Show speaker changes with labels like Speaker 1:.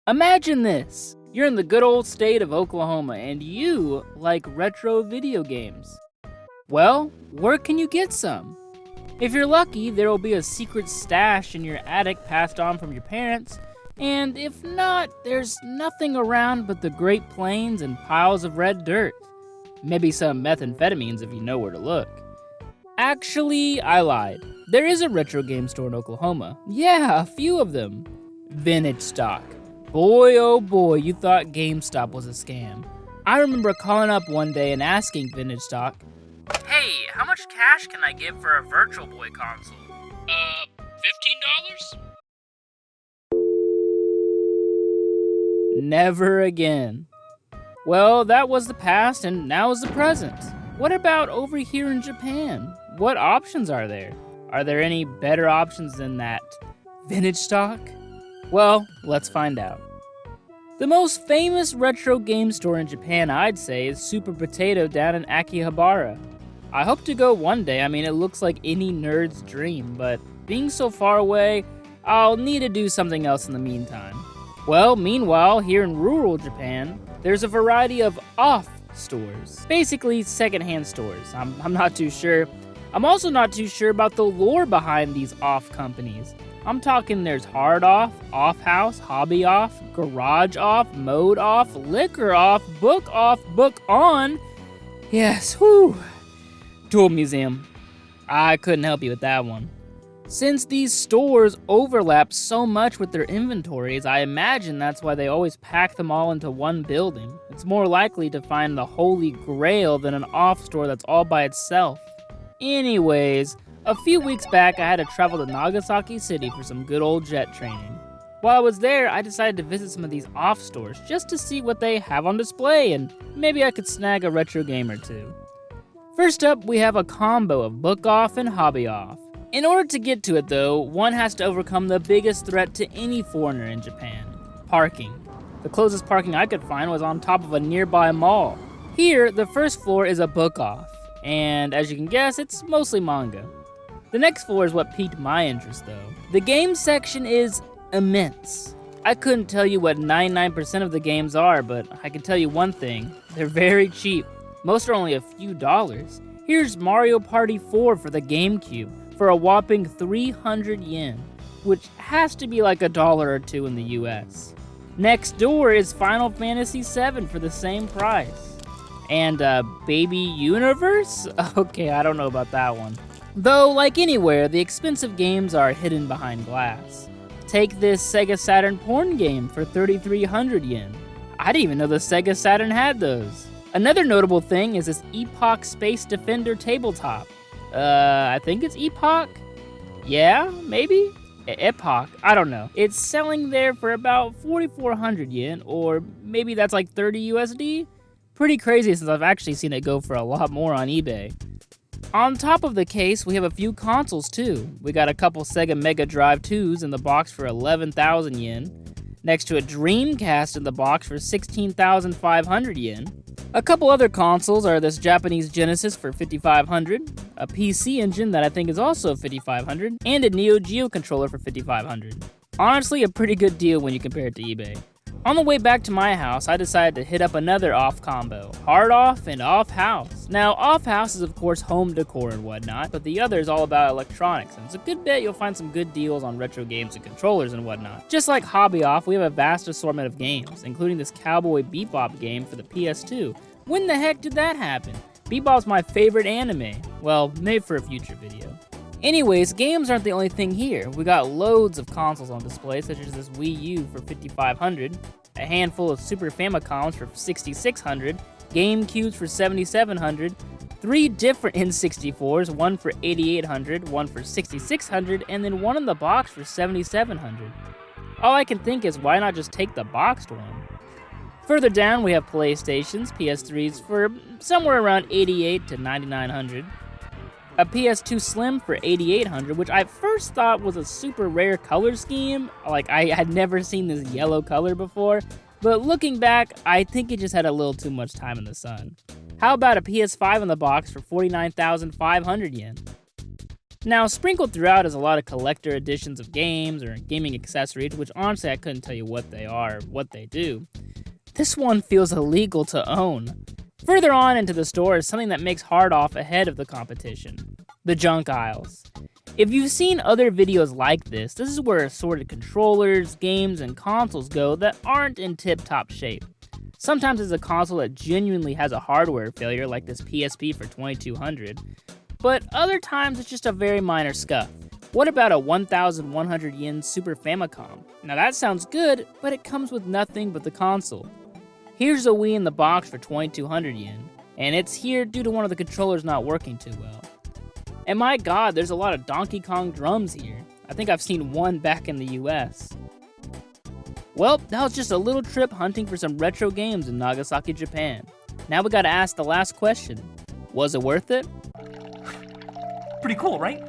Speaker 1: Imagine this. You're in the good old state of Oklahoma and you like retro video games. Well, where can you get some? If you're lucky, there will be a secret stash in your attic passed on from your parents, and if not, there's nothing around but the Great Plains and piles of red dirt. Maybe some methamphetamines if you know where to look. Actually, I lied. There is a retro game store in Oklahoma. Yeah, a few of them. Vintage stock. Boy, oh boy, you thought GameStop was a scam. I remember calling up one day and asking Vintage Stock, "Hey, how much cash can I give for a Virtual Boy console?" $15? Never again. Well, that was the past and now is the present. What about over here in Japan? What options are there? Are there any better options than that Vintage Stock? Well, let's find out. The most famous retro game store in Japan, I'd say, is Super Potato down in Akihabara. I hope to go one day. I mean, it looks like any nerd's dream, but being so far away, I'll need to do something else in the meantime. Well, meanwhile, here in rural Japan, there's a variety of off stores. Basically, secondhand stores. I'm not too sure. I'm also not too sure about the lore behind these off companies. I'm talking there's hard off, off house, hobby off, garage off, mode off, liquor off, book on. Yes, whew. Tool museum. I couldn't help you with that one. Since these stores overlap so much with their inventories, I imagine that's why they always pack them all into one building. It's more likely to find the holy grail than an off store that's all by itself. Anyways, a few weeks back, I had to travel to Nagasaki City for some good old jet training. While I was there, I decided to visit some of these off stores just to see what they have on display, and maybe I could snag a retro game or two. First up, we have a combo of book off and hobby off. In order to get to it though, one has to overcome the biggest threat to any foreigner in Japan: parking. The closest parking I could find was on top of a nearby mall. Here, the first floor is a book off, and as you can guess, it's mostly manga. The next floor is what piqued my interest though. The game section is immense. I couldn't tell you what 99% of the games are, but I can tell you one thing: they're very cheap. Most are only a few dollars. Here's Mario Party 4 for the GameCube for a whopping 300 yen, which has to be like $1 or $2 in the US. Next door is Final Fantasy VII for the same price. And Baby Universe? Okay, I don't know about that one. Though, like anywhere, the expensive games are hidden behind glass. Take this Sega Saturn porn game for 3,300 yen. I didn't even know the Sega Saturn had those. Another notable thing is this Epoch Space Defender tabletop. I think it's Epoch? Yeah, maybe? Epoch, I don't know. It's selling there for about 4,400 yen, or maybe that's like 30 USD? Pretty crazy since I've actually seen it go for a lot more on eBay. On top of the case, we have a few consoles too. We got a couple Sega Mega Drive 2s in the box for 11,000 yen, next to a Dreamcast in the box for 16,500 yen. A couple other consoles are this Japanese Genesis for 5,500, a PC Engine that I think is also 5,500, and a Neo Geo controller for 5,500. Honestly, a pretty good deal when you compare it to eBay. On the way back to my house, I decided to hit up another off combo, hard off and off house. Now, off house is of course home decor and whatnot, but the other is all about electronics, and it's a good bet you'll find some good deals on retro games and controllers and whatnot. Just like hobby off, we have a vast assortment of games, including this Cowboy Bebop game for the PS2. When the heck did that happen? Bebop's my favorite anime. Well, maybe for a future video. Anyways, games aren't the only thing here. We got loads of consoles on display, such as this Wii U for 5,500, a handful of Super Famicoms for 6,600, GameCubes for 7,700, 3 different N64s, one for 8,800, one for 6,600, and then one in the box for 7,700. All I can think is, why not just take the boxed one? Further down, we have PlayStations, PS3s for somewhere around 8,800 to 9,900. A PS2 Slim for 8,800, which I first thought was a super rare color scheme. Like, I had never seen this yellow color before, but looking back, I think it just had a little too much time in the sun. How about a PS5 in the box for 49,500 yen? Now, sprinkled throughout is a lot of collector editions of games or gaming accessories, which honestly I couldn't tell you what they are or what they do. This one feels illegal to own. Further on into the store is something that makes hard off ahead of the competition: the junk aisles. If you've seen other videos like this is where assorted controllers, games, and consoles go that aren't in tip-top shape. Sometimes it's a console that genuinely has a hardware failure, like this PSP for $2,200, but other times it's just a very minor scuff. What about a 1,100 yen Super Famicom? Now that sounds good, but it comes with nothing but the console. Here's a Wii in the box for 2,200 yen, and it's here due to one of the controllers not working too well. And my god, there's a lot of Donkey Kong drums here. I think I've seen one back in the US. Well, that was just a little trip hunting for some retro games in Nagasaki, Japan. Now we gotta ask the last question. Was it worth it?
Speaker 2: Pretty cool, right?